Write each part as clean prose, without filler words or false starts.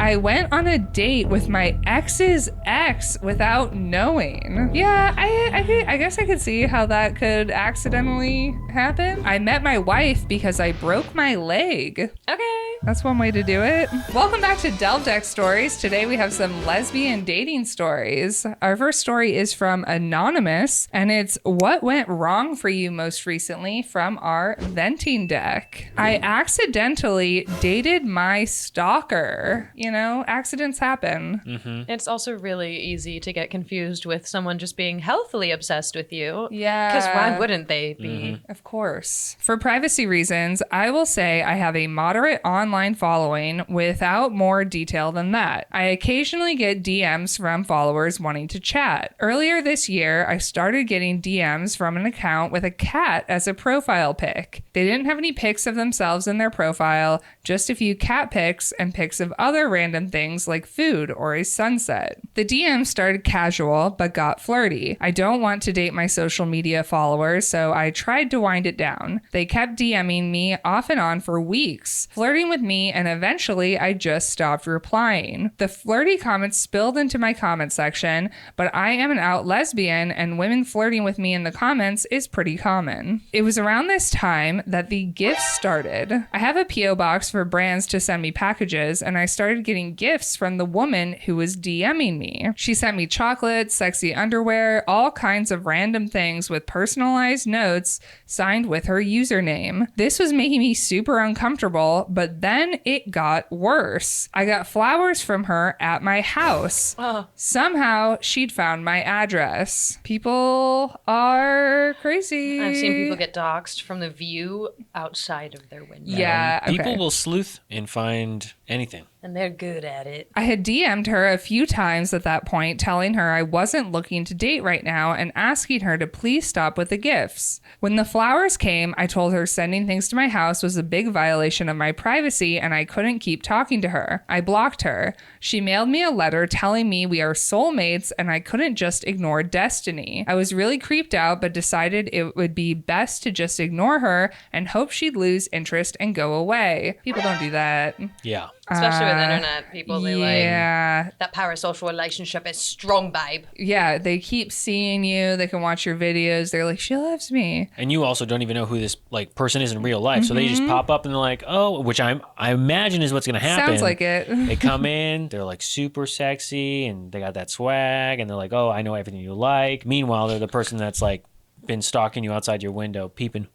I went on a date with my ex's ex without knowing. Yeah, I guess I could see how that could accidentally happen. I met my wife because I broke my leg. Okay. That's one way to do it. Welcome back to Delve Deck Stories. Today we have some lesbian dating stories. Our first story is from Anonymous, and it's what went wrong for you most recently from our venting deck. I accidentally dated my stalker. You know, accidents happen. Mm-hmm. It's also really easy to get confused with someone just being healthily obsessed with you. Yeah. Because why wouldn't they be? Mm-hmm. Of course. For privacy reasons, I will say I have a moderate online following without more detail than that. I occasionally get DMs from followers wanting to chat. Earlier this year, I started getting DMs from an account with a cat as a profile pic. They didn't have any pics of themselves in their profile, just a few cat pics and pics of other random things like food or a sunset. The DMs started casual but got flirty. I don't want to date my social media followers, so I tried to wind it down. They kept DMing me off and on for weeks, flirting with me, and eventually I just stopped replying. The flirty comments spilled into my comment section, but I am an out lesbian and women flirting with me in the comments is pretty common. It was around this time that the gifts started. I have a PO box for brands to send me packages, and I started getting gifts from the woman who was DMing me. She sent me chocolates, sexy underwear, all kinds of random things with personalized notes signed with her username. This was making me super uncomfortable, but then it got worse. I got flowers from her at my house. Somehow she'd found my address. People are crazy. I've seen people get doxxed from the view outside of their window. Yeah, okay. People will sleuth and find anything. And they're good at it. I had DM'd her a few times at that point, telling her I wasn't looking to date right now and asking her to please stop with the gifts. When the flowers came, I told her sending things to my house was a big violation of my privacy and I couldn't keep talking to her. I blocked her. She mailed me a letter telling me we are soulmates and I couldn't just ignore destiny. I was really creeped out, but decided it would be best to just ignore her and hope she'd lose interest and go away. People don't do that. Yeah. Especially with internet people, they yeah. that parasocial relationship is strong, babe. Yeah, they keep seeing you. They can watch your videos. They're like, she loves me. And you also don't even know who this person is in real life. So they just pop up and they're like, oh, which I imagine is what's going to happen. Sounds like it. They come in, they're like super sexy and they got that swag and they're like, oh, I know everything you like. Meanwhile, they're the person that's like been stalking you outside your window, peeping.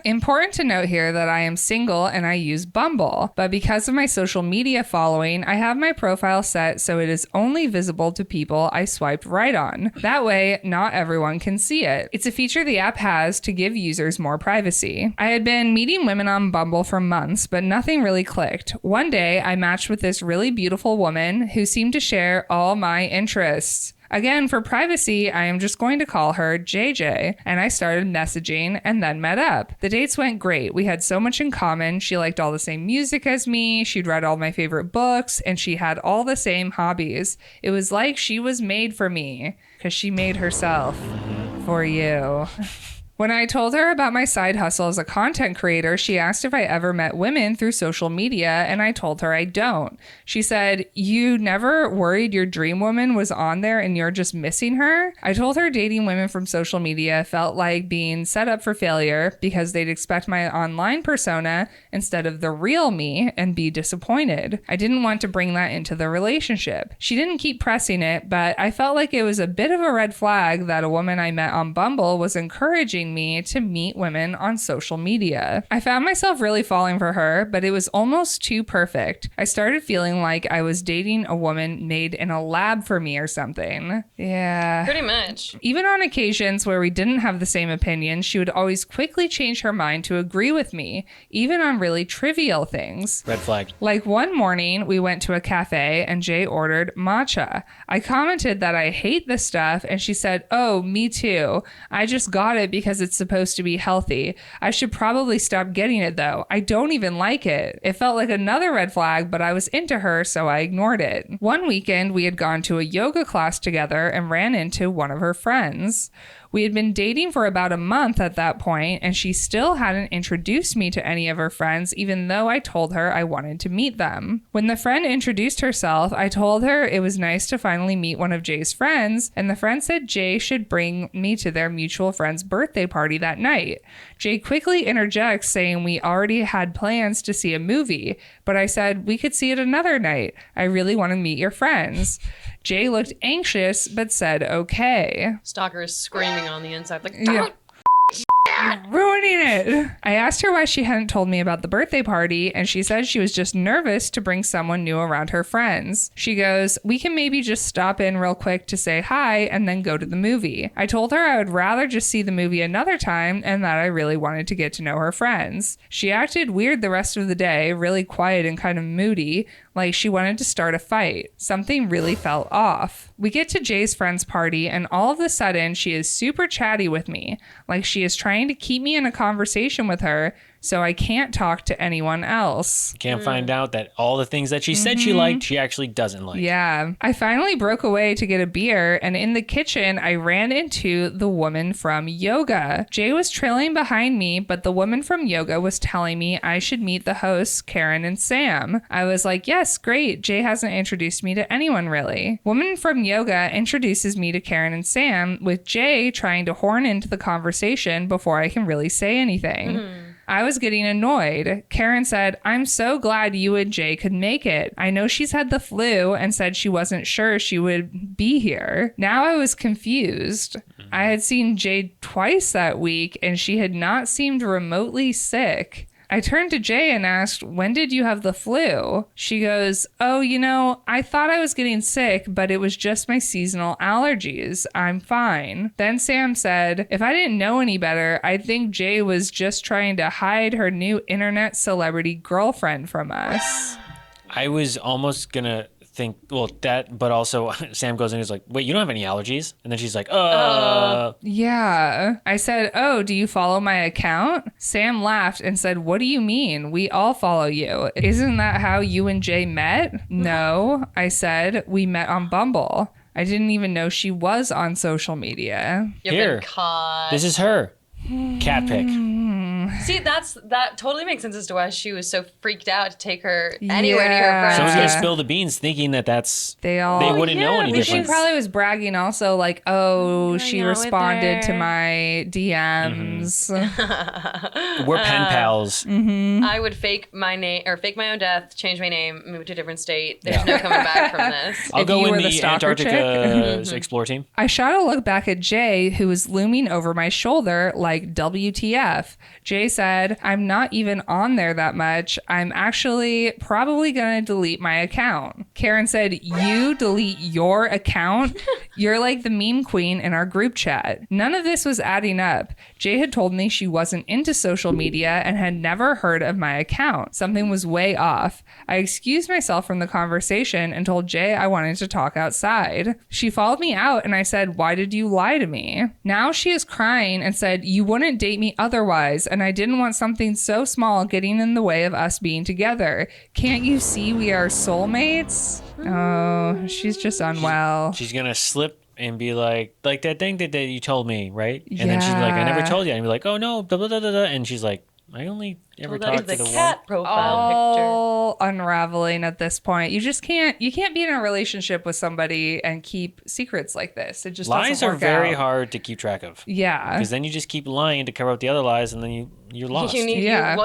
Important to note here that I am single and I use Bumble, but because of my social media following, I have my profile set so it is only visible to people I swiped right on. That way, not everyone can see it. It's a feature the app has to give users more privacy. I had been meeting women on Bumble for months, but nothing really clicked. One day, I matched with this really beautiful woman who seemed to share all my interests. Again, for privacy, I am just going to call her JJ, and I started messaging and then met up. The dates went great. We had so much in common. She liked all the same music as me, she'd read all my favorite books, and she had all the same hobbies. It was like she was made for me, because she made herself for you. When I told her about my side hustle as a content creator, she asked if I ever met women through social media, and I told her I don't. She said, you never worried your dream woman was on there and you're just missing her? I told her dating women from social media felt like being set up for failure because they'd expect my online persona instead of the real me and be disappointed. I didn't want to bring that into the relationship. She didn't keep pressing it, but I felt like it was a bit of a red flag that a woman I met on Bumble was encouraging me to meet women on social media. I found myself really falling for her, but it was almost too perfect. I started feeling like I was dating a woman made in a lab for me or something. Yeah. Pretty much. Even on occasions where we didn't have the same opinion, she would always quickly change her mind to agree with me, even on really trivial things. Red flag. Like one morning, we went to a cafe and Jay ordered matcha. I commented that I hate this stuff and she said, oh, me too. I just got it because it's supposed to be healthy. I should probably stop getting it though. I don't even like it. It felt like another red flag, but I was into her, so I ignored it. One weekend, we had gone to a yoga class together and ran into one of her friends. We had been dating for about a month at that point, and she still hadn't introduced me to any of her friends, even though I told her I wanted to meet them. When the friend introduced herself, I told her it was nice to finally meet one of Jay's friends, and the friend said Jay should bring me to their mutual friend's birthday party that night. Jay quickly interjects, saying we already had plans to see a movie, but I said we could see it another night. I really want to meet your friends. Jay looked anxious, but said okay. Stalker is screaming on the inside, like, Yeah. Ruining it. I asked her why she hadn't told me about the birthday party, and she said she was just nervous to bring someone new around her friends. She goes, we can maybe just stop in real quick to say hi and then go to the movie. I told her I would rather just see the movie another time and that I really wanted to get to know her friends. She acted weird the rest of the day, really quiet and kind of moody, like she wanted to start a fight. Something really felt off. We get to Jay's friend's party, and all of a sudden, she is super chatty with me, like she is trying to keep me in a conversation with her, so I can't talk to anyone else. You can't find out that all the things that she said she liked, she actually doesn't like. Yeah. I finally broke away to get a beer, and in the kitchen, I ran into the woman from yoga. Jay was trailing behind me, but the woman from yoga was telling me I should meet the hosts, Karen and Sam. I was like, yes, great. Jay hasn't introduced me to anyone really. Woman from yoga introduces me to Karen and Sam, with Jay trying to horn into the conversation before I can really say anything. I was getting annoyed. Karen said, I'm so glad you and Jay could make it. I know she's had the flu and said she wasn't sure she would be here. Now I was confused. I had seen Jay twice that week and she had not seemed remotely sick. I turned to Jay and asked, when did you have the flu? She goes, oh, I thought I was getting sick, but it was just my seasonal allergies. I'm fine. Then Sam said, if I didn't know any better, I'd think Jay was just trying to hide her new internet celebrity girlfriend from us. I was almost going to think, but also Sam goes in and is like, wait, you don't have any allergies? And then she's like, Yeah. I said, oh, do you follow my account? Sam laughed and said, what do you mean? We all follow you. Isn't that how you and Jay met? No, I said, we met on Bumble. I didn't even know she was on social media. You've Here, been caught. this is her. Cat pic. See, that totally makes sense as to why she was so freaked out to take her anywhere near her friends. Someone's gonna spill the beans, thinking that they wouldn't know any She difference. probably was bragging also, like, oh, she out with responded to her. my DMs. We're pen pals. I would fake my name or fake my own death, change my name, move to a different state. There's no coming back from this. I'll If go you in were the the stalker Antarctica explore team. I shot a look back at Jay, who was looming over my shoulder like WTF. Jay said, I'm not even on there that much. I'm actually probably going to delete my account. Karen said, you delete your account? You're like the meme queen in our group chat. None of this was adding up. Jay had told me she wasn't into social media and had never heard of my account. Something was way off. I excused myself from the conversation and told Jay I wanted to talk outside. She followed me out and I said, why did you lie to me? Now she is crying and said, you wouldn't date me otherwise, and I didn't want something so small getting in the way of us being together. Can't you see we are soulmates? Oh, she's just unwell. She's gonna slip and be like that thing that you told me, right? And then she's like, I never told you. And be like, oh no, blah, blah, blah, blah, blah. And she's like, I only ever That is talked to the the cat one. profile picture. All unraveling at this point. You just can't be in a relationship with somebody and keep secrets like this. It just Lies doesn't are work very out. hard to keep track of. Yeah. Because then you just keep lying to cover up the other lies, and then you're lost.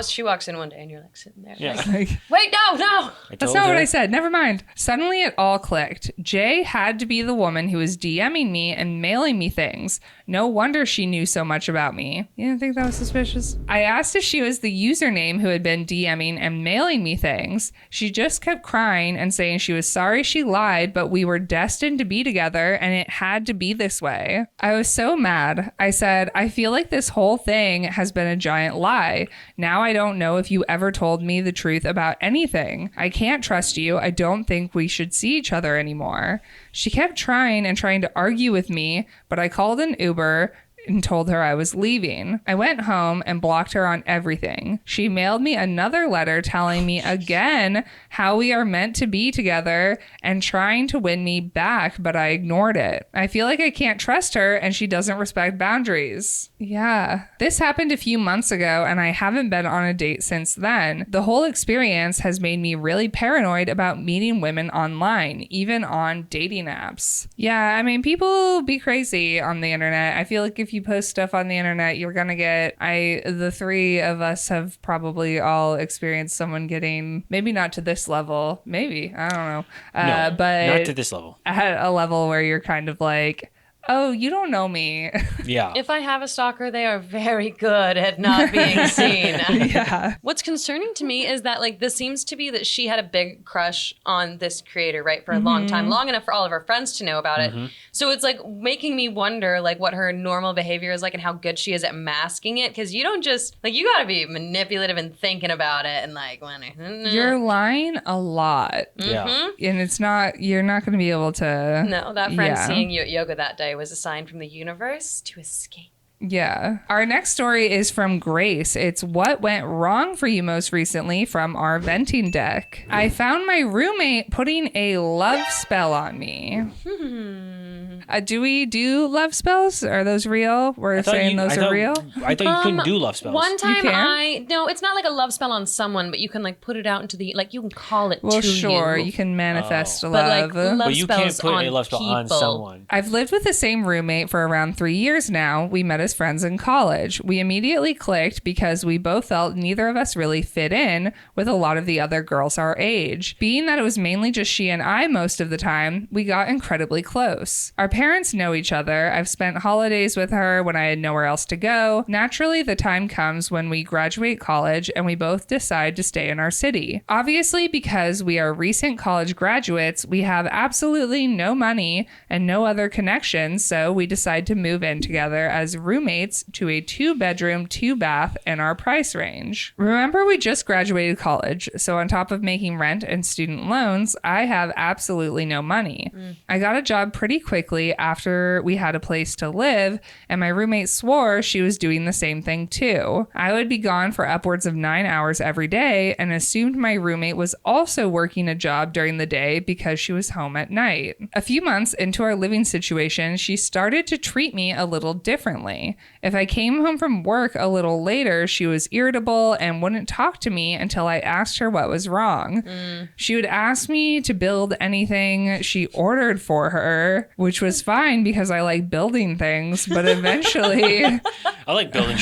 She walks in one day and you're like sitting there. Yeah. Like, wait, no. I That's told not what her. I said. Never mind. Suddenly it all clicked. Jay had to be the woman who was DMing me and mailing me things. No wonder she knew so much about me. You didn't think that was suspicious? I asked if she was the username who had been DMing and mailing me things. She just kept crying and saying she was sorry she lied, but we were destined to be together and it had to be this way. I was so mad. I said, I feel like this whole thing has been a giant lie. Now I don't know if you ever told me the truth about anything. I can't trust you. I don't think we should see each other anymore. She kept trying and trying to argue with me, but I called an Uber and told her I was leaving. I went home and blocked her on everything. She mailed me another letter telling me again how we are meant to be together and trying to win me back, but I ignored it. I feel like I can't trust her and she doesn't respect boundaries. Yeah. This happened a few months ago and I haven't been on a date since then. The whole experience has made me really paranoid about meeting women online, even on dating apps. Yeah, I mean, people be crazy on the internet. I feel like if you post stuff on the internet, you're gonna get, the three of us have probably all experienced someone getting, maybe not to this level, maybe, I don't know. No, but not to this level. at a level where you're kind of like, oh, you don't know me. Yeah. If I have a stalker, they are very good at not being seen. Yeah. What's concerning to me is that, like, this seems to be that she had a big crush on this creator, right, for a long time, long enough for all of her friends to know about it. So it's, like, making me wonder, like, what her normal behavior is like and how good she is at masking it. Because you don't just, like, you gotta be manipulative and thinking about it and, like, You're lying a lot. Yeah. And it's not, you're not going to be able to. No, that friend Yeah. seeing you at yoga that day was a sign from the universe to escape. Yeah. Our next story is from Grace. It's what went wrong for you most recently from our venting deck. I found my roommate putting a love spell on me. Do we do love spells? Are those real? We're saying those are real? I thought you couldn't do love spells. One time can? no, it's not like a love spell on someone, but you can like put it out into the, like you can call it Well, to sure. you. You can manifest But love. like love But you can't spells put on a love spell people. on someone. I've lived with the same roommate for around 3 years now. We met as friends in college. We immediately clicked because we both felt neither of us really fit in with a lot of the other girls our age. Being that it was mainly just she and I most of the time, we got incredibly close. Our parents know each other. I've spent holidays with her when I had nowhere else to go. Naturally, the time comes when we graduate college and we both decide to stay in our city. Obviously, because we are recent college graduates, we have absolutely no money and no other connections, so we decide to move in together as roommates to a 2-bedroom, 2-bath in our price range. Remember, we just graduated college, so on top of making rent and student loans, I have absolutely no money. I got a job pretty quickly after we had a place to live, and my roommate swore she was doing the same thing too. I would be gone for upwards of 9 hours every day and assumed my roommate was also working a job during the day because she was home at night. A few months into our living situation, she started to treat me a little differently. If I came home from work a little later, she was irritable and wouldn't talk to me until I asked her what was wrong. She would ask me to build anything she ordered for her, which was fine because I like building things, but eventually... I like building.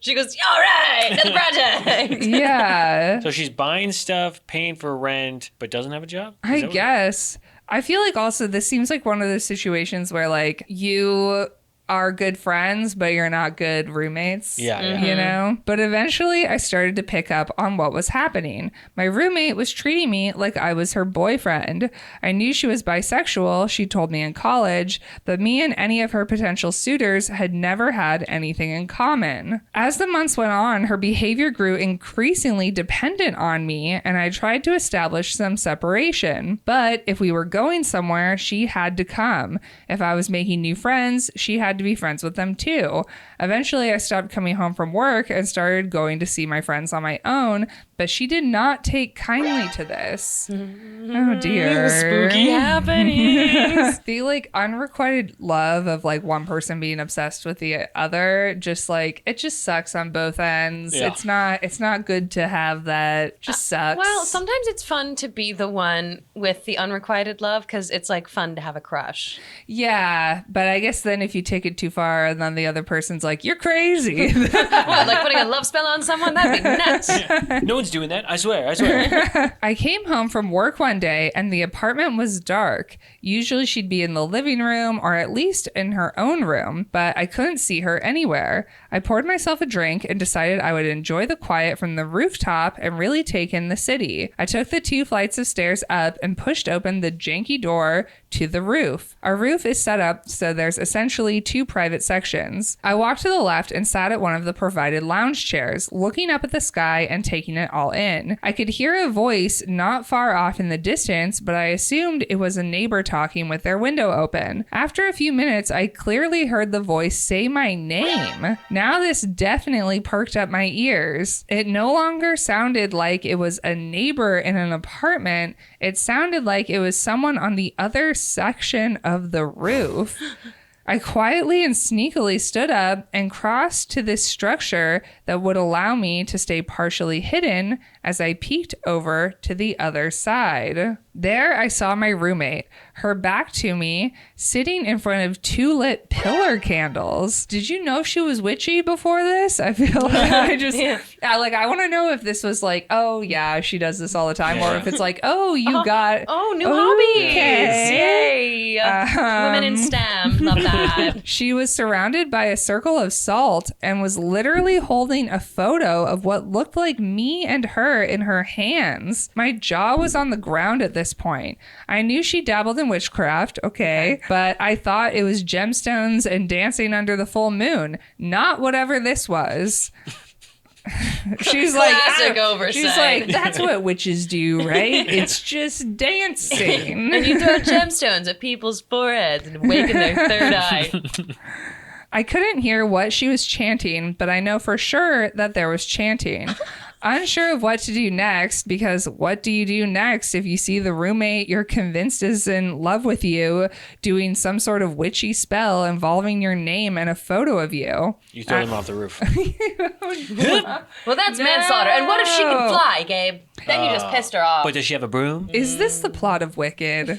She goes, all right, another project. Yeah. So she's buying stuff, paying for rent, but doesn't have a job? I guess. I feel like also this seems like one of those situations where like you are good friends, but you're not good roommates. Yeah. You know? But eventually I started to pick up on what was happening. My roommate was treating me like I was her boyfriend. I knew she was bisexual, she told me in college, but me and any of her potential suitors had never had anything in common. As the months went on, her behavior grew increasingly dependent on me, and I tried to establish some separation. But if we were going somewhere, she had to come. If I was making new friends, she had to be friends with them too. Eventually, I stopped coming home from work and started going to see my friends on my own, but she did not take kindly to this. Oh dear. Spooky happenings. The like unrequited love of like one person being obsessed with the other, just like it just sucks on both ends. Yeah. It's not good to have that. Just sucks. Well, sometimes it's fun to be the one with the unrequited love because it's like fun to have a crush. Yeah, but I guess then if you take it too far and then the other person's like, you're crazy. What, like putting a love spell on someone? That'd be nuts. No one's doing that. I swear. I came home from work one day and the apartment was dark. Usually she'd be in the living room or at least in her own room, but I couldn't see her anywhere. I poured myself a drink and decided I would enjoy the quiet from the rooftop and really take in the city. I took the 2 flights of stairs up and pushed open the janky door to the roof. Our roof is set up so there's essentially 2 private sections. I walked to the left and sat at one of the provided lounge chairs, looking up at the sky and taking it all in. I could hear a voice not far off in the distance, but I assumed it was a neighbor talking with their window open. After a few minutes, I clearly heard the voice say my name. Now this definitely perked up my ears. It no longer sounded like it was a neighbor in an apartment. It sounded like it was someone on the other section of the roof. I quietly and sneakily stood up and crossed to this structure that would allow me to stay partially hidden as I peeked over to the other side. There I saw my roommate, her back to me, sitting in front of 2 lit pillar candles. Did you know she was witchy before this? I feel like I want to know if this was like, oh yeah, she does this all the time, or if it's like, oh, you got new hobbies. Okay. Yay. Women in STEM. Love that. She was surrounded by a circle of salt and was literally holding a photo of what looked like me and her in her hands. My jaw was on the ground at this point. I knew she dabbled in witchcraft, okay, but I thought it was gemstones and dancing under the full moon, not whatever this was. She's like, classic oversight. She's like, that's what witches do, right? It's just dancing. And you throw gemstones at people's foreheads and awaken their third eye. I couldn't hear what she was chanting, but I know for sure that there was chanting. Unsure of what to do next, because what do you do next if you see the roommate you're convinced is in love with you doing some sort of witchy spell involving your name and a photo of you? You throw them off the roof. Well, that's manslaughter. And what if she can fly, Gabe? Then you just pissed her off. But does she have a broom? Is this the plot of Wicked?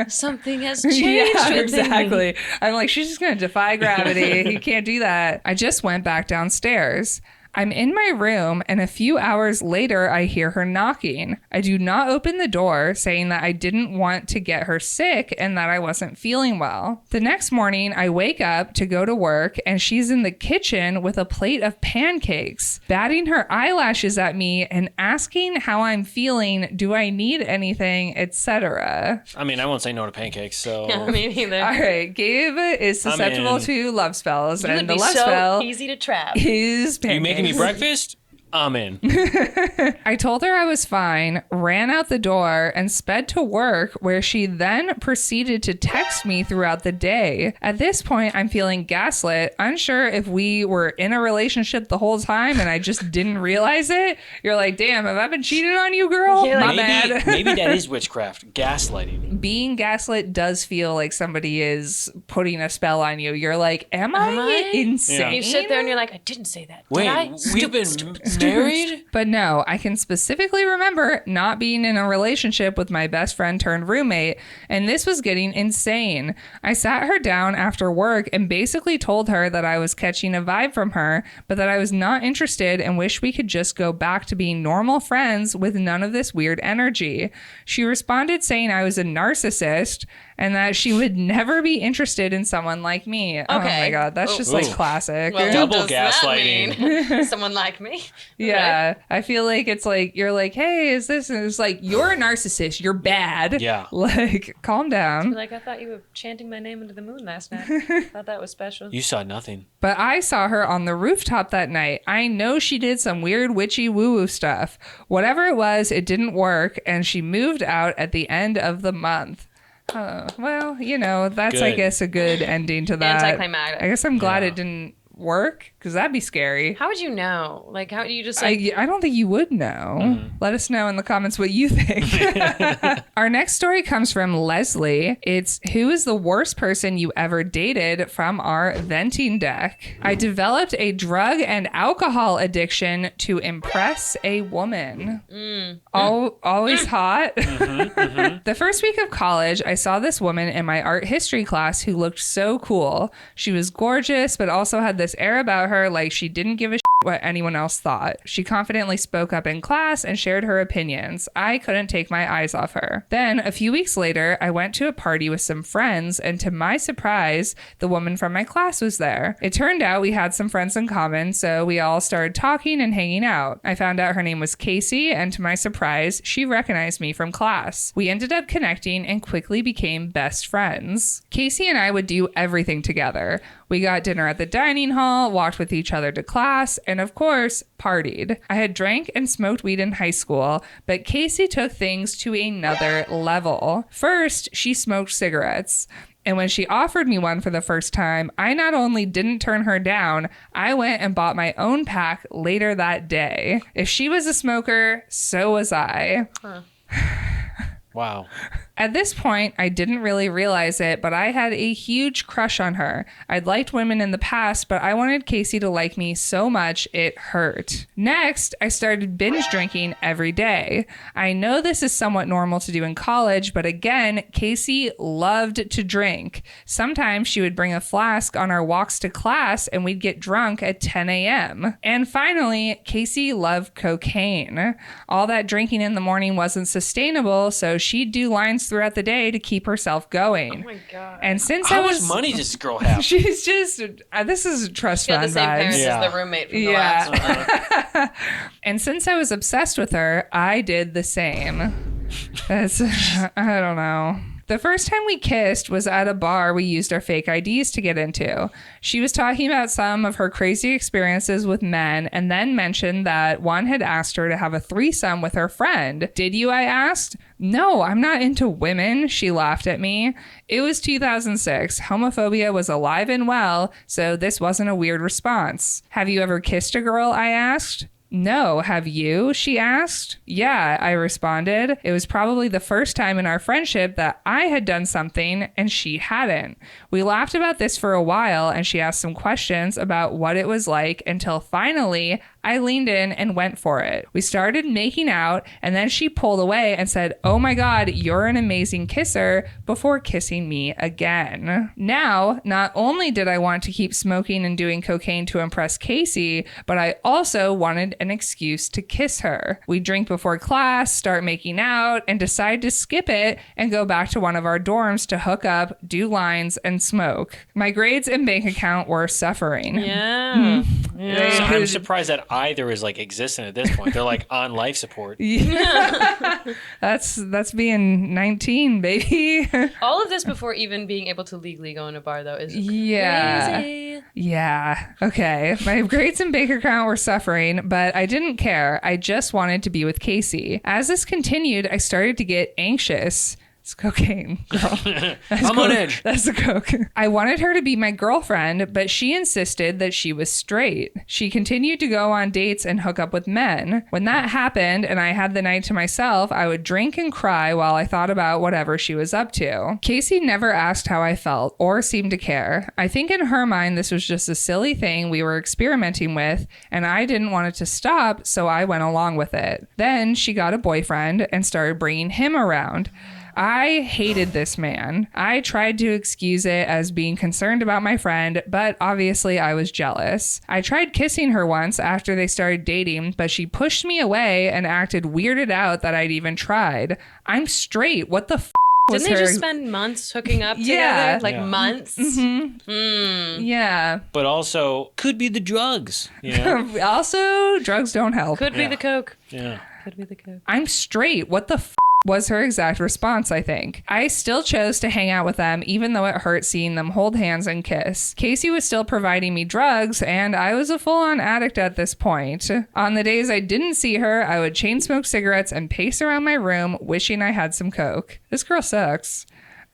Something has changed. Yeah, with exactly. me. I'm like, she's just going to defy gravity. You can't do that. I just went back downstairs. I'm in my room, and a few hours later, I hear her knocking. I do not open the door, saying that I didn't want to get her sick and that I wasn't feeling well. The next morning, I wake up to go to work, and she's in the kitchen with a plate of pancakes, batting her eyelashes at me and asking how I'm feeling, do I need anything, etc. I mean, I won't say no to pancakes, so... Yeah, me neither. All right, Gabe is susceptible to love spells, You and would the be love so spell easy to trap. is pancakes. You making me breakfast? I'm in. I told her I was fine, ran out the door, and sped to work, where she then proceeded to text me throughout the day. At this point, I'm feeling gaslit, unsure if we were in a relationship the whole time and I just didn't realize it. You're like, damn, have I been cheating on you, girl? Yeah, My like, bad. Maybe that is witchcraft. Gaslighting. Being gaslit does feel like somebody is putting a spell on you. You're like, am I insane? Yeah. You sit there and you're like, I didn't say that. Did Wait, I? we've been married? But no, I can specifically remember not being in a relationship with my best friend turned roommate, and this was getting insane. I sat her down after work and basically told her that I was catching a vibe from her, but that I was not interested and wish we could just go back to being normal friends with none of this weird energy. She responded saying I was a narcissist and that she would never be interested in someone like me. Oh my God, that's just like classic. Well, Double what does gaslighting. that mean? Someone like me? Yeah, I feel like it's like, you're like, hey, is this? And it's like, you're a narcissist. You're bad. Yeah. Like, calm down. Like, I thought you were chanting my name into the moon last night. Thought that was special. You saw nothing. But I saw her on the rooftop that night. I know she did some weird witchy woo-woo stuff. Whatever it was, it didn't work, and she moved out at the end of the month. Well, you know, that's, I Good. guess, a good ending to that. Anticlimactic. I guess I'm glad Yeah. it didn't work, because that'd be scary. How would you know? Like, how do you just like... I don't think you would know. Mm-hmm. Let us know in the comments what you think. Our next story comes from Leslie. It's, who is the worst person you ever dated, from our venting deck. I developed a drug and alcohol addiction to impress a woman. Always hot. The first week of college, I saw this woman in my art history class who looked so cool. She was gorgeous, but also had this air about her like she didn't give a shit what anyone else thought. She confidently spoke up in class and shared her opinions. I couldn't take my eyes off her. Then, a few weeks later, I went to a party with some friends, and to my surprise, the woman from my class was there. It turned out we had some friends in common, so we all started talking and hanging out. I found out her name was Casey, and to my surprise, she recognized me from class. We ended up connecting and quickly became best friends. Casey and I would do everything together. We got dinner at the dining hall, walked with each other to class, and of course, partied. I had drank and smoked weed in high school, but Casey took things to another level. First, she smoked cigarettes. And when she offered me one for the first time, I not only didn't turn her down, I went and bought my own pack later that day. If she was a smoker, so was I. Huh. Wow. At this point, I didn't really realize it, but I had a huge crush on her. I'd liked women in the past, but I wanted Casey to like me so much it hurt. Next, I started binge drinking every day. I know this is somewhat normal to do in college, but again, Casey loved to drink. Sometimes she would bring a flask on our walks to class and we'd get drunk at 10 a.m. And finally, Casey loved cocaine. All that drinking in the morning wasn't sustainable, so she'd do lines throughout the day to keep herself going. Oh my God. And since How much money does this girl have? she's just this is trust She got fund the same vibes. parents Yeah. as the roommate from the last one. Uh-huh. And since I was obsessed with her, I did the same. That's I don't know. The first time we kissed was at a bar we used our fake IDs to get into. She was talking about some of her crazy experiences with men and then mentioned that one had asked her to have a threesome with her friend. Did you? I asked. No, I'm not into women, she laughed at me. It was 2006. Homophobia was alive and well, so this wasn't a weird response. Have you ever kissed a girl? I asked. No, have you? She asked. Yeah, I responded. It was probably the first time in our friendship that I had done something and she hadn't. We laughed about this for a while and she asked some questions about what it was like until finally I leaned in and went for it. We started making out and then she pulled away and said, "Oh my God, you're an amazing kisser," before kissing me again. Now, not only did I want to keep smoking and doing cocaine to impress Casey, but I also wanted an excuse to kiss her. We drink before class, start making out, and decide to skip it and go back to one of our dorms to hook up, do lines, and smoke. My grades and bank account were suffering. Yeah. So I'm surprised that either is like existent at this point. They're like on life support. Yeah. That's being 19, baby. All of this before even being able to legally go in a bar, though, is Yeah. crazy. Yeah. Okay. My grades and bank account were suffering, but I didn't care. I just wanted to be with Casey. As this continued, I started to get anxious. It's cocaine, girl. I'm on edge. That's the coke. I wanted her to be my girlfriend, but she insisted that she was straight. She continued to go on dates and hook up with men. When that happened and I had the night to myself, I would drink and cry while I thought about whatever she was up to. Casey never asked how I felt or seemed to care. I think in her mind, this was just a silly thing we were experimenting with, and I didn't want it to stop, so I went along with it. Then she got a boyfriend and started bringing him around. I hated this man. I tried to excuse it as being concerned about my friend, but obviously I was jealous. I tried kissing her once after they started dating, but she pushed me away and acted weirded out that I'd even tried. I'm straight. What the was Didn't they her... just spend months hooking up together? Yeah. Like Yeah. months? Yeah. But also could be the drugs. You know? Also, drugs don't help. Could be Yeah. the coke. Yeah. Could be the coke. I'm straight. What the was her exact response, I think. I still chose to hang out with them, even though it hurt seeing them hold hands and kiss. Casey was still providing me drugs, and I was a full-on addict at this point. On the days I didn't see her, I would chain smoke cigarettes and pace around my room, wishing I had some coke. This girl sucks.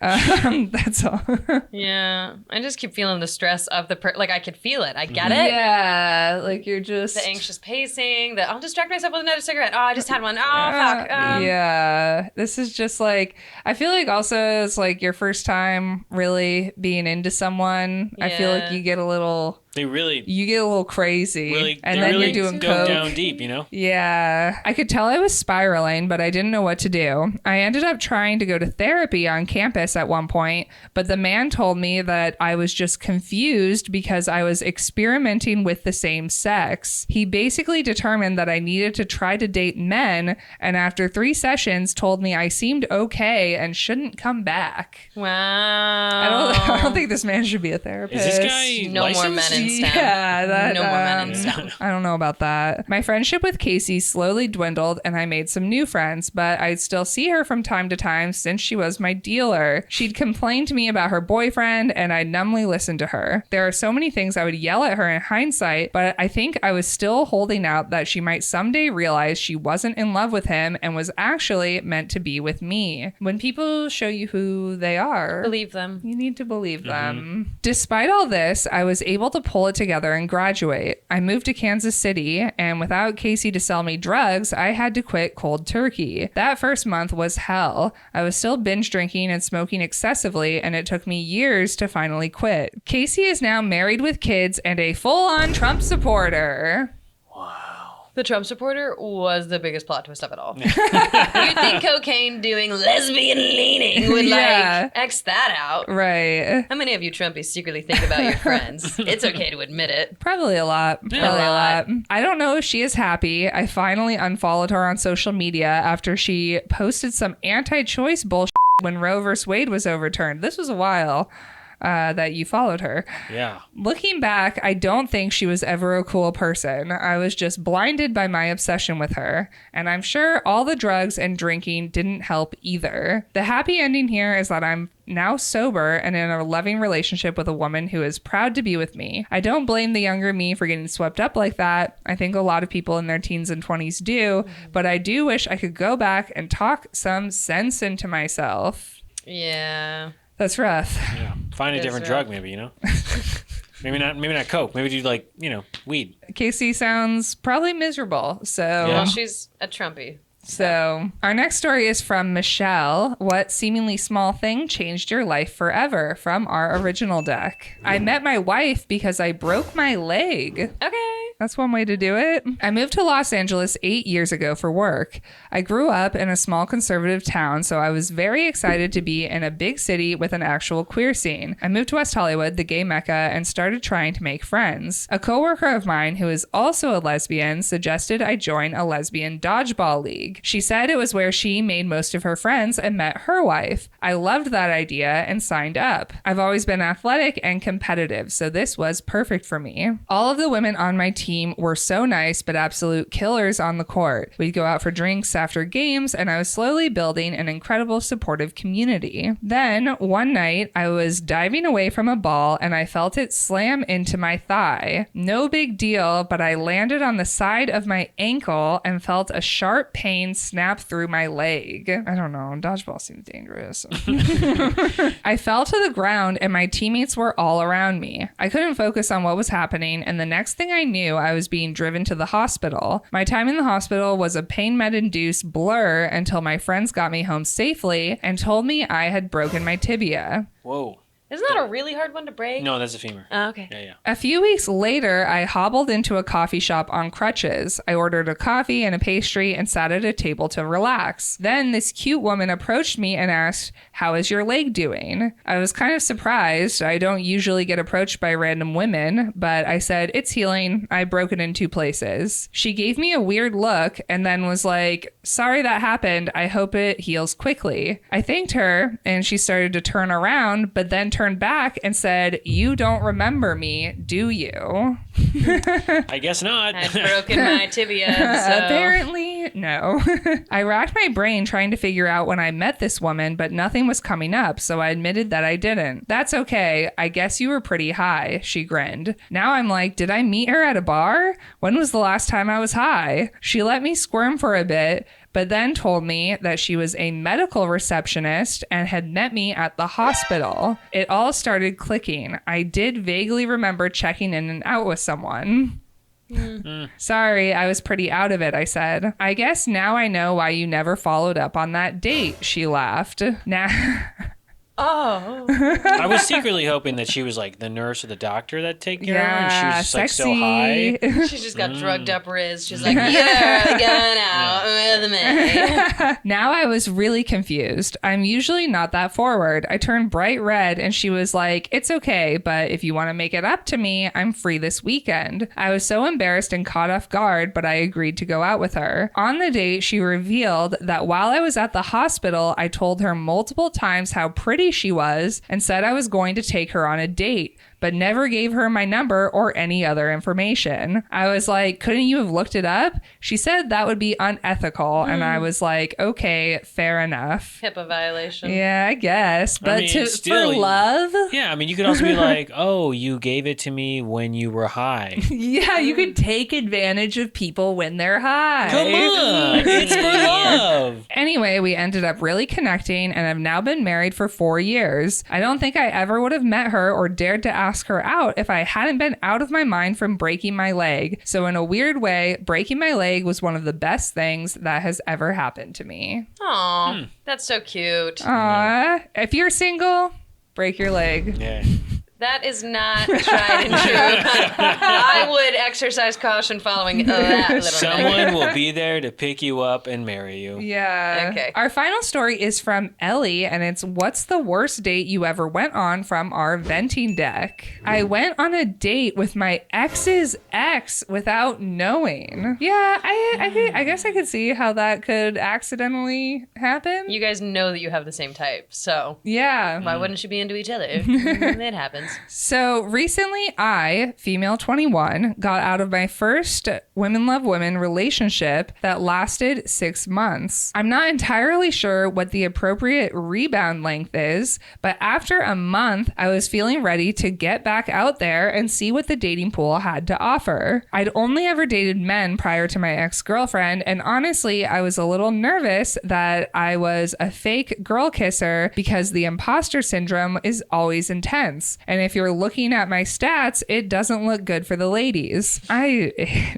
That's all. Yeah. I just keep feeling the stress of the like I could feel it. I get it. Yeah, like you're just... The anxious pacing, I'll distract myself with another cigarette. Oh, I just had one. Oh, fuck. Yeah, this is just like, I feel like also it's like your first time really being into someone. I feel like Yeah. you get a little They really, You get a little crazy. really, and they then really you're doing go coke. down deep, you know? Yeah. I could tell I was spiraling, but I didn't know what to do. I ended up trying to go to therapy on campus at one point, but the man told me that I was just confused because I was experimenting with the same sex. He basically determined that I needed to try to date men, and after 3 sessions told me I seemed okay and shouldn't come back. Wow. I don't think this man should be a therapist. Is this guy No more licensed? men in STEM. Yeah, No more men in STEM. I don't know about that. My friendship with Casey slowly dwindled and I made some new friends, but I'd still see her from time to time since she was my dealer. She'd complain to me about her boyfriend and I'd numbly listen to her. There are so many things I would yell at her in hindsight, but I think I was still holding out that she might someday realize she wasn't in love with him and was actually meant to be with me. When people show you who they are, Believe them. you need to believe them. Despite all this, I was able to pull it together and graduate. I moved to Kansas City, and without Casey to sell me drugs, I had to quit cold turkey. That first month was hell. I was still binge drinking and smoking excessively, and it took me years to finally quit. Casey is now married with kids and a full-on Trump supporter. The Trump supporter was the biggest plot twist of it all. You'd think cocaine doing lesbian leaning would Yeah. X that out. Right. How many of you Trumpies secretly think about your friends? It's okay to admit it. Probably a lot. Probably a lot. I don't know if she is happy. I finally unfollowed her on social media after she posted some anti-choice bullshit when Roe vs. Wade was overturned. This was a while that you followed her. Yeah. Looking back, I don't think she was ever a cool person. I was just blinded by my obsession with her. And I'm sure all the drugs and drinking didn't help either. The happy ending here is that I'm now sober and in a loving relationship with a woman who is proud to be with me. I don't blame the younger me for getting swept up like that. I think a lot of people in their teens and 20s do, but I do wish I could go back and talk some sense into myself. Yeah. That's rough. Yeah. Find a That's different rough. drug, maybe, you know? Maybe not coke. Maybe do like, you know, weed. Casey sounds probably miserable. So Yeah. Well, she's a Trumpy. So our next story is from Michelle. What seemingly small thing changed your life forever? From our original deck. I met my wife because I broke my leg. Okay. That's one way to do it. I moved to Los Angeles 8 years ago for work. I grew up in a small conservative town, so I was very excited to be in a big city with an actual queer scene. I moved to West Hollywood, the gay mecca, and started trying to make friends. A coworker of mine who is also a lesbian suggested I join a lesbian dodgeball league. She said it was where she made most of her friends and met her wife. I loved that idea and signed up. I've always been athletic and competitive, so this was perfect for me. All of the women on my team were so nice, but absolute killers on the court. We'd go out for drinks after games, and I was slowly building an incredible supportive community. Then, one night, I was diving away from a ball, and I felt it slam into my thigh. No big deal, but I landed on the side of my ankle and felt a sharp pain snap through my leg. I don't know, dodgeball seems dangerous. I fell to the ground, and my teammates were all around me. I couldn't focus on what was happening, and the next thing I knew, I was being driven to the hospital. My time in the hospital was a pain med-induced blur until my friends got me home safely and told me I had broken my tibia. Whoa. Isn't that a really hard one to break? No, that's a femur. Oh, okay. Yeah. A few weeks later, I hobbled into a coffee shop on crutches. I ordered a coffee and a pastry and sat at a table to relax. Then this cute woman approached me and asked, "How is your leg doing?" I was kind of surprised. I don't usually get approached by random women, but I said, "It's healing. I broke it in 2 places." She gave me a weird look and then was like, "Sorry that happened. I hope it heals quickly." I thanked her and she started to turn around, but then turned back and said, "You don't remember me, do you?" I guess not. I've broken my tibia. So. Apparently, no. I racked my brain trying to figure out when I met this woman, but nothing was coming up, so I admitted that I didn't. "That's okay. I guess you were pretty high," she grinned. Now I'm like, did I meet her at a bar? When was the last time I was high? She let me squirm for a bit, but then told me that she was a medical receptionist and had met me at the hospital. It all started clicking. I did vaguely remember checking in and out with someone. "Sorry, I was pretty out of it," I said. "I guess now I know why you never followed up on that date," she laughed. Now... Oh. I was secretly hoping that she was like the nurse or the doctor that take care of her, and she was just like so high. She's just got drugged up Riz. She's like, you're going out with me. Now I was really confused. I'm usually not that forward. I turned bright red and she was like, it's okay, but if you want to make it up to me, I'm free this weekend. I was so embarrassed and caught off guard, but I agreed to go out with her. On the date, she revealed that while I was at the hospital, I told her multiple times how pretty she was and said I was going to take her on a date, but never gave her my number or any other information. I was like, couldn't you have looked it up? She said that would be unethical. And I was like, okay, fair enough. HIPAA violation. Yeah, I guess. But I mean, for love? Yeah, I mean, you could also be like, oh, you gave it to me when you were high. Yeah, you could take advantage of people when they're high. Come on, it's for love. Anyway, we ended up really connecting and have now been married for 4 years. I don't think I ever would have met her or dared to ask her out if I hadn't been out of my mind from breaking my leg. So in a weird way, breaking my leg was one of the best things that has ever happened to me. Aw, that's so cute. Aw, if you're single, break your leg. Yeah. That is not tried and true. I would exercise caution following that little Someone will be there to pick you up and marry you. Yeah. Okay. Our final story is from Ellie, and it's what's the worst date you ever went on from our venting deck? I went on a date with my ex's ex without knowing. Yeah, I guess I could see how that could accidentally happen. You guys know that you have the same type, so Yeah. why wouldn't you be into each other? It happens. So recently I, female 21, got out of my first Women Love Women relationship that lasted 6 months. I'm not entirely sure what the appropriate rebound length is, but after a month, I was feeling ready to get back out there and see what the dating pool had to offer. I'd only ever dated men prior to my ex-girlfriend, and honestly, I was a little nervous that I was a fake girl kisser because the imposter syndrome is always intense. And if you're looking at my stats, it doesn't look good for the ladies. I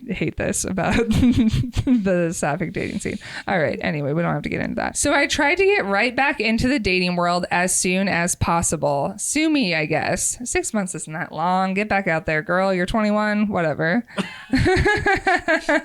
hate this about the sapphic dating scene. All right. Anyway, we don't have to get into that. So I tried to get right back into the dating world as soon as possible. Sue me, I guess. 6 months isn't that long. Get back out there, girl. You're 21, whatever.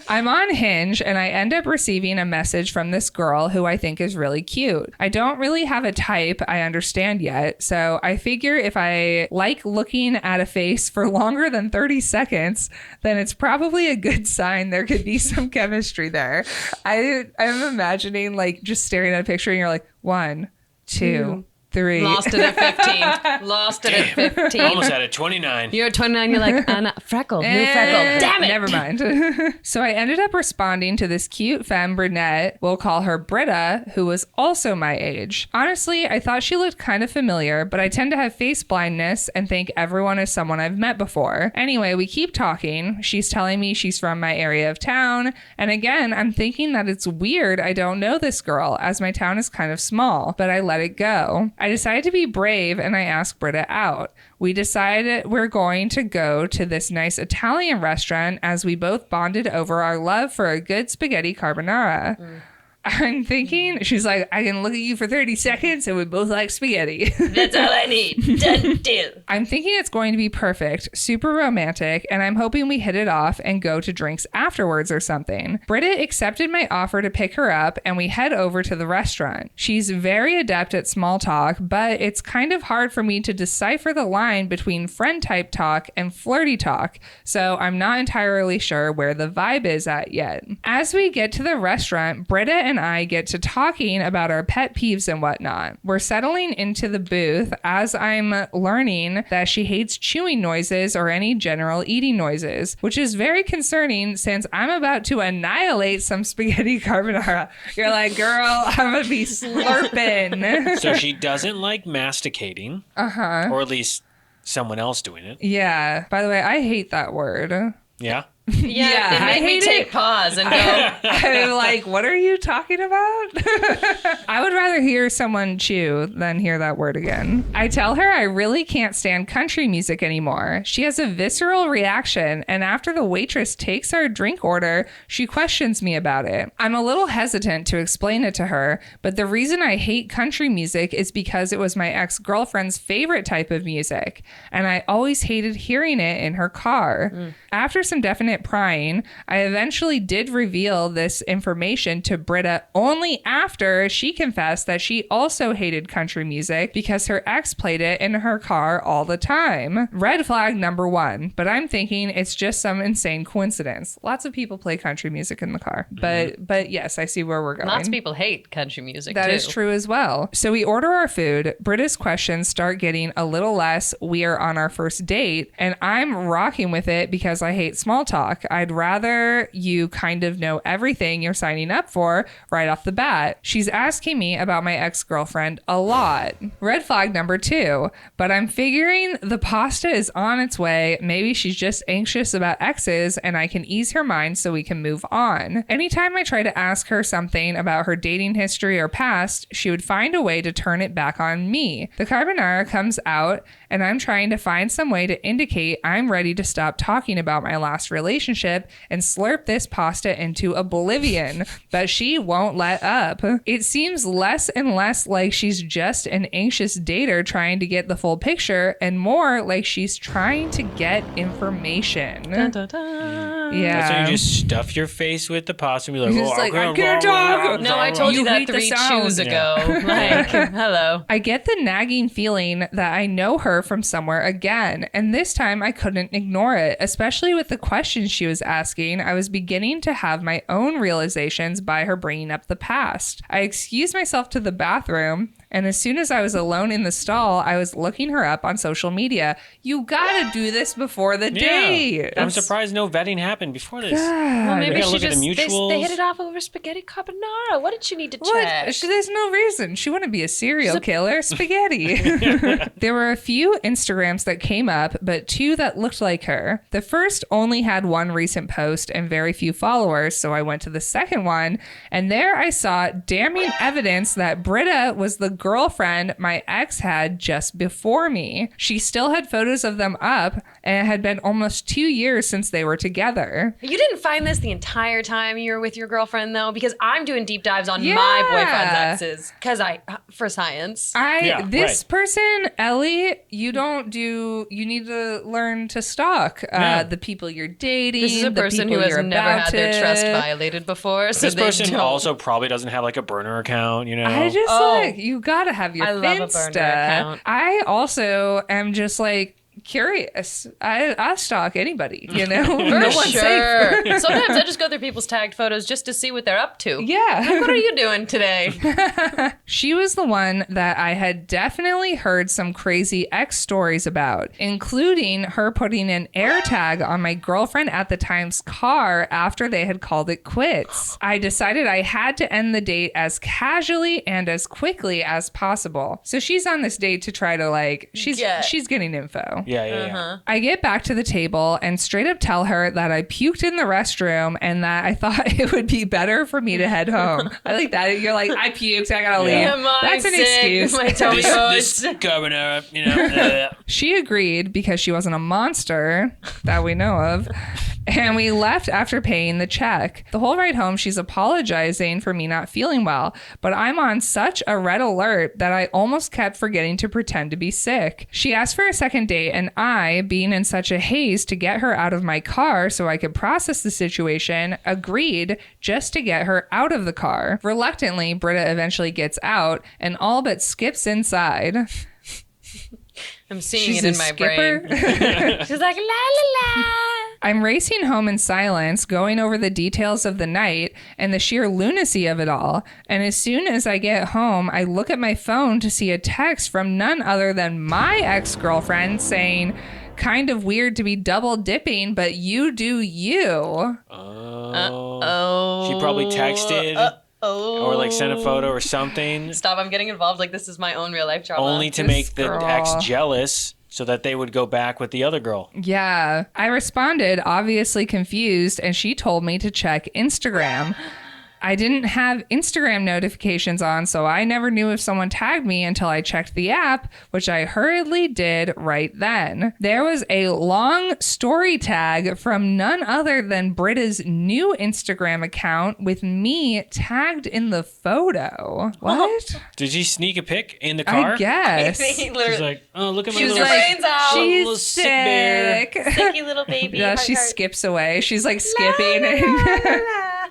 I'm on Hinge and I end up receiving a message from this girl who I think is really cute. I don't really have a type I understand yet. So I figure if I like looking at a face for longer than 30 seconds, then it's probably a good sign there could be some chemistry there. I'm imagining like just staring at a picture and you're like 1, 2, 3. Lost it at 15. Lost it at 15. Almost at 29. You're at 29. You're like, Anna, freckled. You're freckled. Damn it. Never mind. So I ended up responding to this cute femme brunette, we'll call her Britta, who was also my age. Honestly, I thought she looked kind of familiar, but I tend to have face blindness and think everyone is someone I've met before. Anyway, we keep talking. She's telling me she's from my area of town. And again, I'm thinking that it's weird I don't know this girl, as my town is kind of small, but I let it go. I decided to be brave and I asked Britta out. We decided we're going to go to this nice Italian restaurant as we both bonded over our love for a good spaghetti carbonara. I'm thinking, she's like, I can look at you for 30 seconds and we both like spaghetti. That's all I need. Done deal. I'm thinking it's going to be perfect, super romantic, and I'm hoping we hit it off and go to drinks afterwards or something. Britta accepted my offer to pick her up and we head over to the restaurant. She's very adept at small talk, but it's kind of hard for me to decipher the line between friend type talk and flirty talk, so I'm not entirely sure where the vibe is at yet. As we get to the restaurant, Britta and I get to talking about our pet peeves and whatnot. We're settling into the booth as I'm learning that she hates chewing noises or any general eating noises, which is very concerning since I'm about to annihilate some spaghetti carbonara. You're like, girl, I'm gonna be slurping. So she doesn't like masticating. Or at least someone else doing it. Yeah. By the way, I hate that word. Yeah? Yeah, it made me take pause and go. I'm like, what are you talking about? I would rather hear someone chew than hear that word again. I tell her I really can't stand country music anymore. She has a visceral reaction, and after the waitress takes our drink order, she questions me about it. I'm a little hesitant to explain it to her, but the reason I hate country music is because it was my ex-girlfriend's favorite type of music, and I always hated hearing it in her car. After some definite prying, I eventually did reveal this information to Britta only after she confessed that she also hated country music because her ex played it in her car all the time. Red flag number 1, but I'm thinking it's just some insane coincidence. Lots of people play country music in the car, but yes, I see where we're going. Lots of people hate country music, too. That is true as well. So we order our food. Britta's questions start getting a little less we are on our first date, and I'm rocking with it because I hate small talk. I'd rather you kind of know everything you're signing up for right off the bat. She's asking me about my ex-girlfriend a lot. Red flag number 2, but I'm figuring the pasta is on its way. Maybe she's just anxious about exes and I can ease her mind so we can move on. Anytime I try to ask her something about her dating history or past, she would find a way to turn it back on me. The carbonara comes out and I'm trying to find some way to indicate I'm ready to stop talking about my last relationship and slurp this pasta into oblivion, but she won't let up. It seems less and less like she's just an anxious dater trying to get the full picture and more like she's trying to get information. Dun, dun, dun. Yeah. That's when you just stuff your face with the pasta and be like, Just oh, like, I can't talk. No, I told you that hate the 3 sound. chews ago. Like, hello. I get the nagging feeling that I know her from somewhere again, and this time I couldn't ignore it, especially with the questions she was asking. I was beginning to have my own realizations by her bringing up the past. I excused myself to the bathroom, and as soon as I was alone in the stall, I was looking her up on social media. You gotta do this before the date. I'm surprised no vetting happened before this. Well, maybe gotta she look at just the mutuals. they hit it off over spaghetti carbonara. What did she need to What? check? There's no reason. She wouldn't be a serial killer. Spaghetti. There were a few Instagrams that came up, but 2 that looked like her. The first only had 1 recent post and very few followers, so I went to the second one, and there I saw damning evidence that Britta was the girlfriend my ex had just before me. She still had photos of them up, and it had been almost 2 years since they were together. You didn't find this the entire time you were with your girlfriend, though, because I'm doing deep dives on my boyfriend's exes because for science. This person, Ellie, you need to learn to stalk the people you're dating. This is a person who has never had their trust violated before. So this person also probably doesn't have like a burner account, you know? I just you gotta have your love a Finsta. burner account. I also am just like curious. I stalk anybody, you know? No one's safe. Sometimes I just go through people's tagged photos just to see what they're up to. Yeah. Like, what are you doing today? She was the one that I had definitely heard some crazy ex stories about, including her putting an AirTag on my girlfriend at the time's car after they had called it quits. I decided I had to end the date as casually and as quickly as possible. So she's on this date to try to she's getting info. Yeah. I get back to the table and straight up tell her that I puked in the restroom and that I thought it would be better for me to head home. I like that. You're like, I puked, I gotta leave. That's an excuse. My tummy hurts. This carbonara, you know. She agreed because she wasn't a monster that we know of. And we left after paying the check. The whole ride home, she's apologizing for me not feeling well, but I'm on such a red alert that I almost kept forgetting to pretend to be sick. She asked for a second date, and I, being in such a haze to get her out of my car so I could process the situation, agreed just to get her out of the car. Reluctantly, Britta eventually gets out and all but skips inside. I'm seeing She's it in a my skipper. brain. She's like, la la la. I'm racing home in silence, going over the details of the night and the sheer lunacy of it all. And as soon as I get home, I look at my phone to see a text from none other than my ex-girlfriend saying, kind of weird to be double dipping, but you do you. Oh. She probably texted. Or like sent a photo or something. Stop, I'm getting involved like this is my own real life trauma. Only to make the ex jealous so that they would go back with the other girl. Yeah. I responded, obviously confused, and she told me to check Instagram. I didn't have Instagram notifications on, so I never knew if someone tagged me until I checked the app, which I hurriedly did right then. There was a long story tag from none other than Britta's new Instagram account with me tagged in the photo. What? Did she sneak a pic in the car? I guess. He literally- She's like, oh, look at my She's little, like, brains out. little She's sick bear. sick. Sicky little baby. Yeah, heart, she heart. skips away. She's like skipping.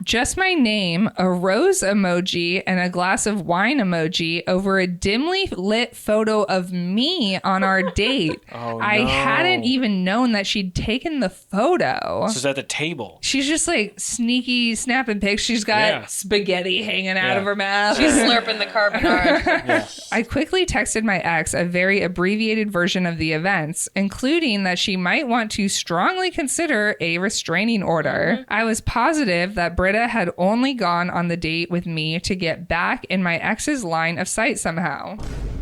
Just my name, a rose emoji, and a glass of wine emoji over a dimly lit photo of me on our date. Oh, I no. hadn't even known that she'd taken the photo. This is at the table. She's just like sneaky snapping pics. She's got spaghetti hanging out of her mouth. She's slurping the carbonara. I quickly texted my ex a very abbreviated version of the events, including that she might want to strongly consider a restraining order. I was positive that Britta had only gone on the date with me to get back in my ex's line of sight somehow.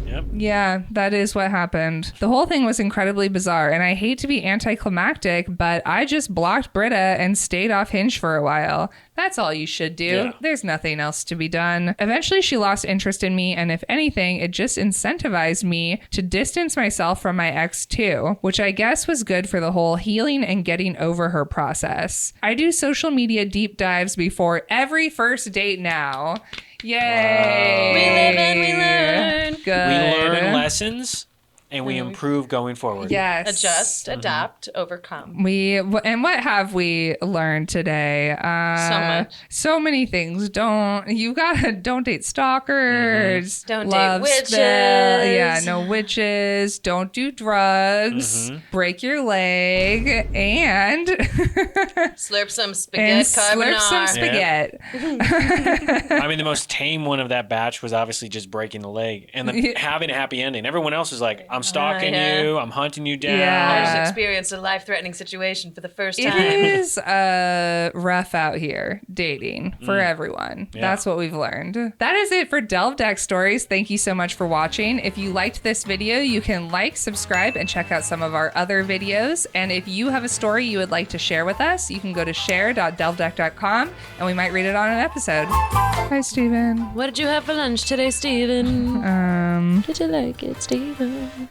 Yep. Yeah, that is what happened. The whole thing was incredibly bizarre, and I hate to be anticlimactic, but I just blocked Britta and stayed off Hinge for a while. That's all you should do. Yeah. There's nothing else to be done. Eventually, she lost interest in me, and if anything, it just incentivized me to distance myself from my ex too, which I guess was good for the whole healing and getting over her process. I do social media deep dives before every first date now. Yay! Wow. We live and we learn. Good. We learn lessons and we improve going forward. Yes. Adjust, adapt, overcome. And what have we learned today? So much. So many things. Don't date stalkers. Don't date Love witches. spill. Yeah, no witches. Don't do drugs. Break your leg and Slurp some spaghetti carbonara. slurp some spaghetti. I mean, the most tame one of that batch was obviously just breaking the leg and then having a happy ending. Everyone else was like, I'm stalking yeah. you. I'm hunting you down. Yeah. I just experienced a life-threatening situation for the first It time. is rough out here dating for everyone. Yeah. That's what we've learned. That is it for Delve Deck Stories. Thank you so much for watching. If you liked this video, you can like, subscribe, and check out some of our other videos. And if you have a story you would like to share with us, you can go to share.delvedeck.com and we might read it on an episode. Hi, Steven. What did you have for lunch today, Steven? Did you like it, Steven?